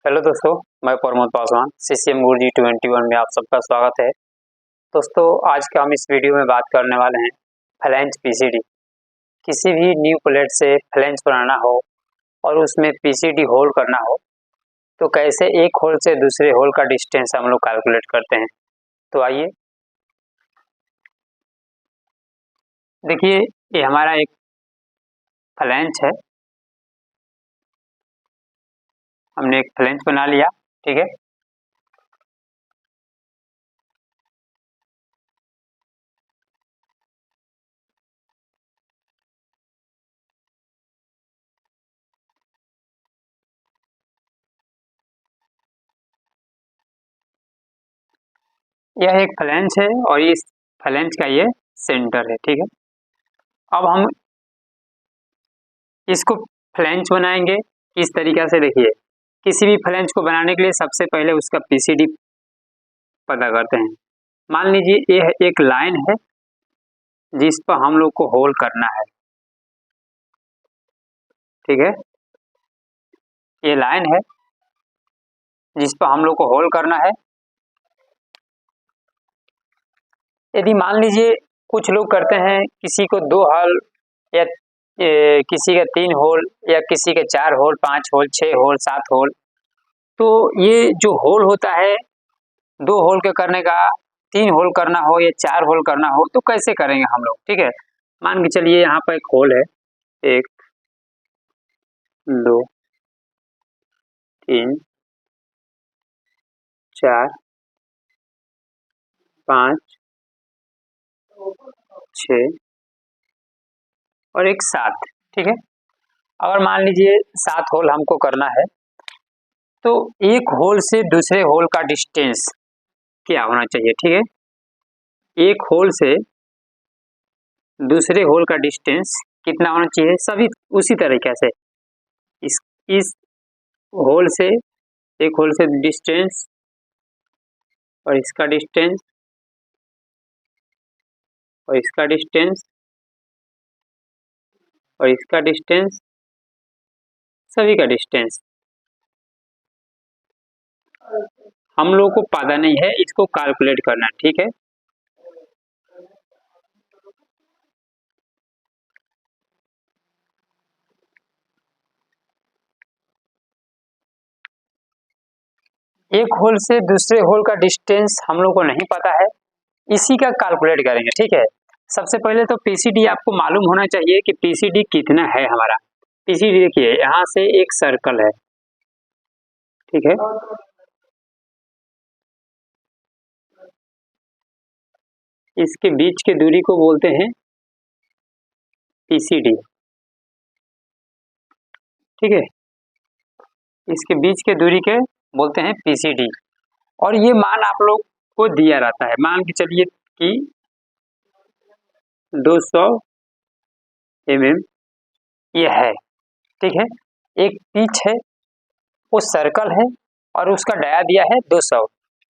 Hello दोस्तों, मैं Pramod Paswan CCM गुरुजी 21 में आप सबका स्वागत है। दोस्तों, आज का हम इस वीडियो में बात करने वाले हैं फ्लैंज PCD। किसी भी न्यू प्लेट से फ्लैंज बनाना हो और उसमें PCD होल करना हो तो कैसे एक होल से दूसरे होल का डिस्टेंस हम लोग कैलकुलेट करते हैं। तो आइए देखिए, ये हमारा एक फ्लैंज है। हमने एक फ्लैंज बना लिया, ठीक है। यह एक फ्लैंज है और इस फ्लैंज का ये सेंटर है, ठीक है। अब हम इसको फ्लैंज बनाएंगे इस तरीक़ा से। देखिए, किसी भी फ्लैंज को बनाने के लिए सबसे पहले उसका PCD पता करते हैं। मान लीजिए यह एक लाइन है जिस पर हम लोग को होल करना है, ठीक है। ये लाइन है जिस पर हम लोग को होल करना है। यदि मान लीजिए कुछ लोग करते हैं, किसी को 2 होल या किसी का 3 होल या किसी के 4 होल, 5 होल, 6 होल, 7 होल। तो ये जो होल होता है 2 होल के करने का, 3 होल करना हो या 4 होल करना हो तो कैसे करेंगे हम लोग, ठीक है। मान के चलिए यहाँ पर एक होल है, 1 2 3 4 5 6 और एक 7, ठीक है। अगर मान लीजिए 7 होल हमको करना है तो एक होल से दूसरे होल का डिस्टेंस क्या होना चाहिए, ठीक है। एक होल से दूसरे होल का डिस्टेंस कितना होना चाहिए, सभी उसी तरीके से इस होल से, एक होल से डिस्टेंस और इसका डिस्टेंस और इसका डिस्टेंस और इसका डिस्टेंस, सभी का डिस्टेंस हम लोग को पता नहीं है, इसको कैलकुलेट करना, ठीक है। एक होल से दूसरे होल का डिस्टेंस हम लोग को नहीं पता है, इसी का कैलकुलेट करेंगे, ठीक है। सबसे पहले तो PCD आपको मालूम होना चाहिए कि PCD कितना है हमारा। PCD देखिए, यहाँ से एक सर्कल है, ठीक है। इसके बीच की दूरी को बोलते हैं PCD, ठीक है। इसके बीच के दूरी के बोलते हैं PCD। और ये मान आप लोग को दिया रहता है। मान के चलिए कि 200 mm ये है, ठीक है। एक पिच है, वो सर्कल है और उसका डाया दिया है 200।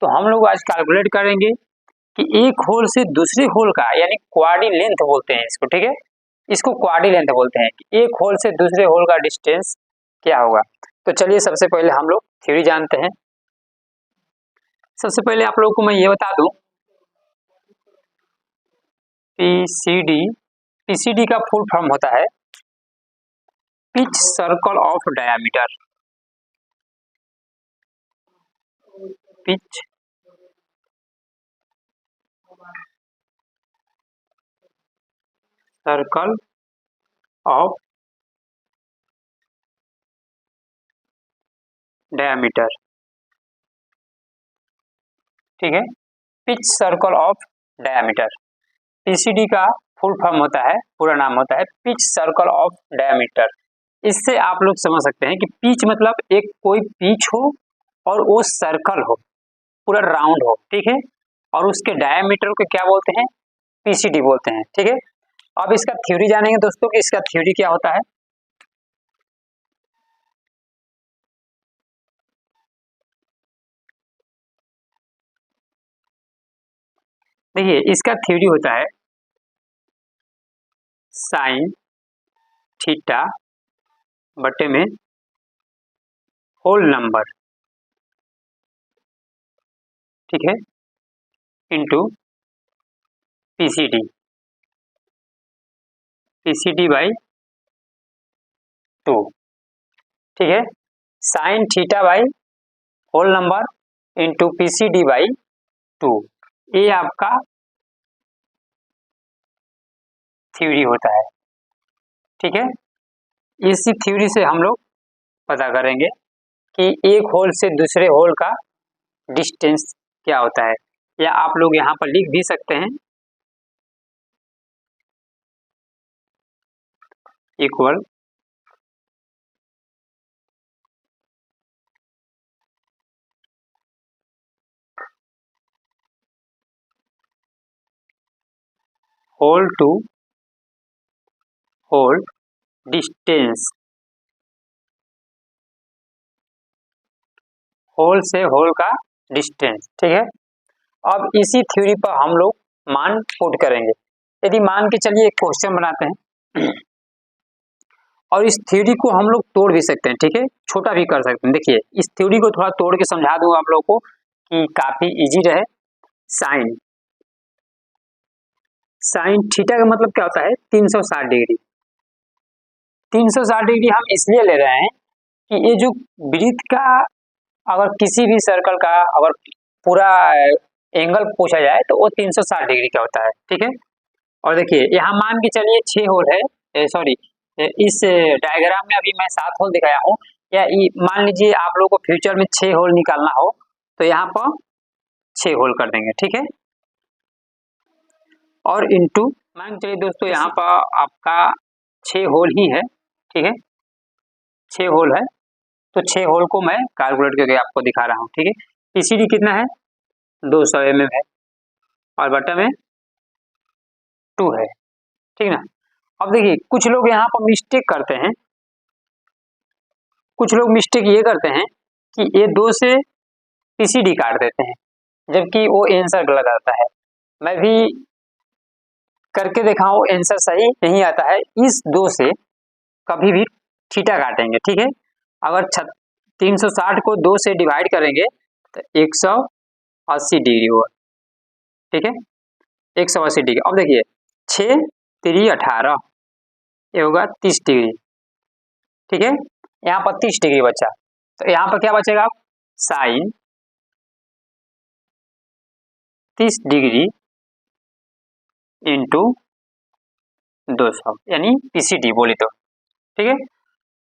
तो हम लोग आज कैलकुलेट करेंगे कि एक होल से दूसरे होल का, यानी क्वाड्री लेंथ बोलते हैं इसको, ठीक है। इसको क्वाड्री लेंथ बोलते हैं कि एक होल से दूसरे होल का डिस्टेंस क्या होगा। तो चलिए सबसे पहले हम लोग थ्योरी जानते हैं। सबसे पहले आप लोगों को मैं ये बता दूं, PCD का फुल फॉर्म होता है pitch circle of diameter. Pitch circle of diameter, ठीक है। Pitch circle of diameter, PCD का फुल फॉर्म होता है, पूरा नाम होता है पिच सर्कल ऑफ डायामीटर। इससे आप लोग समझ सकते हैं कि पिच मतलब एक कोई पिच हो और वो सर्कल हो, पूरा राउंड हो, ठीक है। और उसके डायामीटर को क्या बोलते हैं, PCD बोलते हैं, ठीक है। अब इसका थ्योरी जानेंगे दोस्तों कि इसका थ्योरी क्या होता है। देखिए, इसका थ्योरी होता है साइन थीटा बटे में होल नंबर, ठीक है, इंटू PCD बाई 2, ठीक है, sine theta by whole number into PCD by 2, ये आपका थ्योरी होता है। ठीक है, इसी थ्योरी से हम लोग पता करेंगे कि एक होल से दूसरे होल का डिस्टेंस क्या होता है, या आप लोग यहाँ पर लिख भी सकते हैं equal whole to whole distance, whole से होल का डिस्टेंस। ठीक है, अब इसी थ्योरी पर हम लोग मान पुट करेंगे। यदि मान के चलिए एक क्वेश्चन बनाते हैं और इस थ्योरी को हम लोग तोड़ भी सकते हैं, ठीक है, छोटा भी कर सकते हैं। देखिए इस थ्योरी को थोड़ा तोड़ के समझा दूंगा आप लोगों को कि काफी इजी रहे। साइन थीटा का मतलब क्या होता है, 360 डिग्री। 360 डिग्री हम इसलिए ले रहे हैं कि ये जो वृत्त का, अगर किसी भी सर्कल का अगर पूरा एंगल पूछा जाए तो वो 360 डिग्री का होता है। ठीक है, और देखिए यहाँ मान के चलिए 6 होल है, सॉरी इस डायग्राम में अभी मैं 7 होल दिखाया हूँ, या मान लीजिए आप लोगों को फ्यूचर में 6 होल निकालना हो तो यहाँ पर 6 होल कर देंगे। ठीक है, और इंटू मान के चलिए दोस्तों यहाँ पर आपका 6 होल ही है। ठीक है, 6 होल है, तो 6 होल को मैं कैलकुलेट करके आपको दिखा रहा हूँ। ठीक है, PCD कितना है, 200 mm है, और बटा में 2 है। ठीक ना, अब देखिए कुछ लोग यहाँ पर मिस्टेक करते हैं, कुछ लोग मिस्टेक ये करते हैं कि ये 2 से PCD काट देते हैं, जबकि वो आंसर गलत आता है। मैं भी करके देखा हूँ, आंसर सही नहीं आता है। इस 2 से कभी भी थीटा काटेंगे। ठीक है, अगर 360 को 2 से डिवाइड करेंगे तो 180 डिग्री होगा। ठीक है, 180 डिग्री। अब देखिए 6 3 18, ये होगा 30 डिग्री। ठीक है, यहाँ पर 30 डिग्री बचा, तो यहाँ पर क्या बचेगा, साइन 30 डिग्री इंटू 200 यानी PCD बोली तो। ठीक है,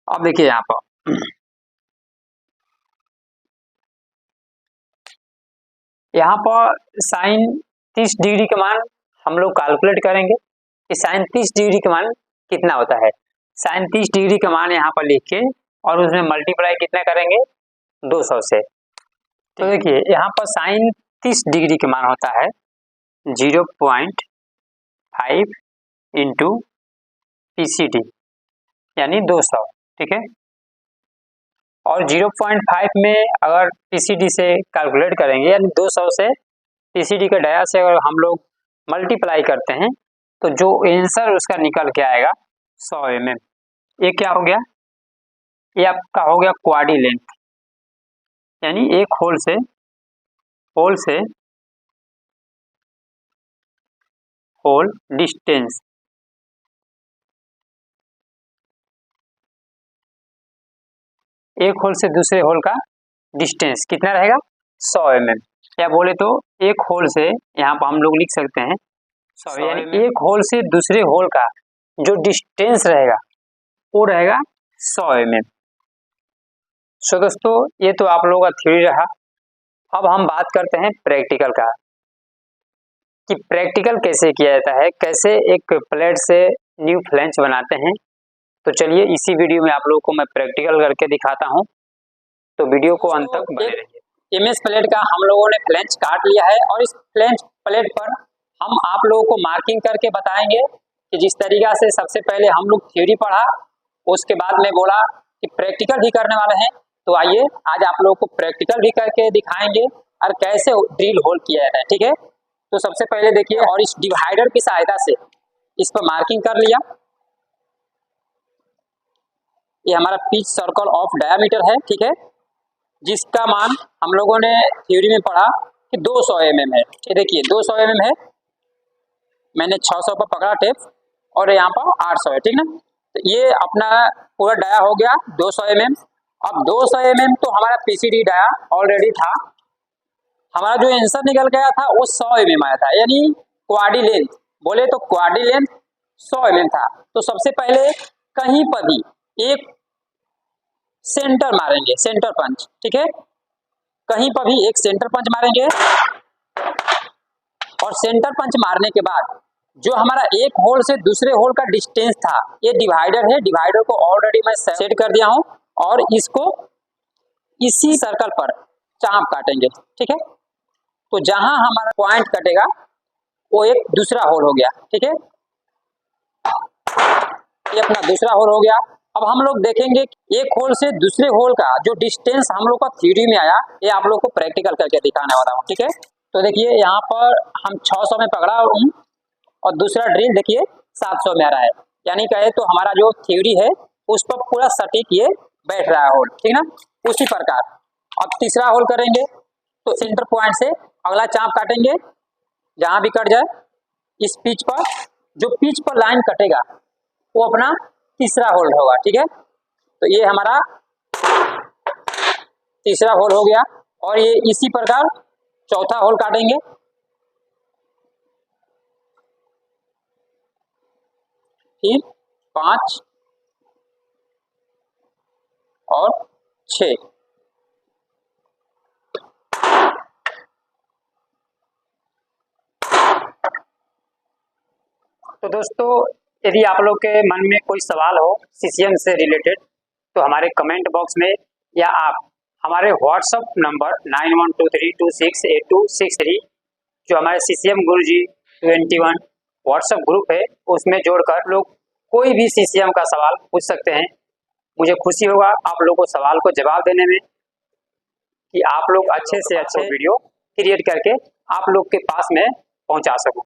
अब देखिए यहाँ पर साइन 30 डिग्री का मान हम लोग कैलकुलेट करेंगे कि साइन 30 डिग्री का मान कितना होता है। साइन 30 डिग्री का मान यहाँ पर लिख के और उसमें मल्टीप्लाई कितना करेंगे, 200 से। तो देखिए यहाँ पर साइन 30 डिग्री का मान होता है 0.5 इंटू PCD यानी 200। ठीक है, और 0.5 में अगर PCD से कैलकुलेट करेंगे यानी 200 से PCD का डाया से अगर हम लोग मल्टीप्लाई करते हैं तो जो आंसर उसका निकल के आएगा 100 mm। ये क्या हो गया, ये आपका हो गया क्वाड्री लेंथ, यानी एक होल से होल डिस्टेंस। एक होल से दूसरे होल का डिस्टेंस कितना रहेगा, 100 mm, या बोले तो एक होल से यहाँ पर हम लोग लिख सकते हैं 100, यानी एक होल से दूसरे होल का जो डिस्टेंस रहेगा वो रहेगा 100 mm। सो दोस्तों ये तो आप लोगों का थ्योरी रहा। अब हम बात करते हैं प्रैक्टिकल का, कि प्रैक्टिकल कैसे किया जाता है, कैसे एक प्लेट से न्यू फ्लैंज बनाते हैं। तो चलिए इसी वीडियो में आप लोगों को मैं प्रैक्टिकल करके दिखाता हूं, तो वीडियो को अंत तक बने रहिए। MS प्लेट का हम लोगों ने फ्लैंज काट लिया है और इस फ्लैंज प्लेट पर हम आप लोगों को मार्किंग करके बताएंगे कि जिस तरीका से सबसे पहले हम लोग थ्योरी पढ़ा, उसके बाद में बोला कि प्रैक्टिकल भी करने वाले हैं। तो आइए आज आप लोगों को प्रैक्टिकल भी करके दिखाएंगे और कैसे ड्रिल होल किया जाता है। ठीक है, तो सबसे पहले देखिए, और इस डिवाइडर की सहायता से इस पर मार्किंग कर लिया। ये हमारा पिच सर्कल ऑफ डायमीटर है। ठीक है, जिसका मान हम लोगों ने थ्योरी में पढ़ा कि 200 mm है। ये देखिए 200 mm है, मैंने 600 पर पकड़ा टेप और यहाँ पर 800 है, ठीक ना। तो ये अपना पूरा डाया हो गया 200 mm। अब 200 mm तो हमारा पीसीडी डाया ऑलरेडी था, हमारा जो आंसर निकल गया था वो 100 mm आया था, यानी क्वाड्री लेंथ, बोले तो क्वाड्री लेंथ 100 mm था। तो सबसे पहले कहीं पर भी एक सेंटर मारेंगे, सेंटर पंच, ठीक है, कहीं पर भी एक सेंटर पंच मारेंगे और सेंटर पंच मारने के बाद जो हमारा एक होल से दूसरे होल का डिस्टेंस था, ये डिवाइडर है, डिवाइडर को ऑलरेडी मैं सेट कर दिया हूं और इसको इसी सर्कल पर चाप काटेंगे, ठीक है। तो जहां हमारा पॉइंट कटेगा वो एक दूसरा होल हो गया, ठीक है, ये अपना दूसरा होल हो गया। अब हम लोग देखेंगे एक होल से दूसरे होल का जो डिस्टेंस हम लोग का थ्योरी में आया, ये आप लोग को प्रैक्टिकल करके दिखाने वाला हूँ, ठीक है। तो देखिए यहाँ पर हम 600 में पकड़ा हूँ और दूसरा ड्रिल देखिए 700 में आ रहा है, यानी कहे तो हमारा जो थ्योरी है उस पर पूरा सटीक ये बैठ रहा है होल, ठीक ना। उसी प्रकार अब तीसरा होल करेंगे, तो सेंटर पॉइंट से अगला चाप काटेंगे, जहां भी कट जाए इस पिच पर, जो पिच पर लाइन कटेगा वो अपना तीसरा होल होगा, ठीक है। तो ये हमारा तीसरा होल हो गया और ये इसी प्रकार चौथा होल काटेंगे, फिर 5 और 6। तो दोस्तों यदि आप लोग के मन में कोई सवाल हो सीसीएम से रिलेटेड तो हमारे कमेंट बॉक्स में या आप हमारे व्हाट्सएप नंबर 9123268263 जो हमारे सीसीएम गुरुजी 21 व्हाट्सएप ग्रुप है उसमें जोड़कर लोग कोई भी सीसीएम का सवाल पूछ सकते हैं। मुझे खुशी होगा आप लोगों को सवाल को जवाब देने में कि आप लोग अच्छे से अच्छे वीडियो क्रिएट करके आप लोग के पास में पहुंचा सकूं।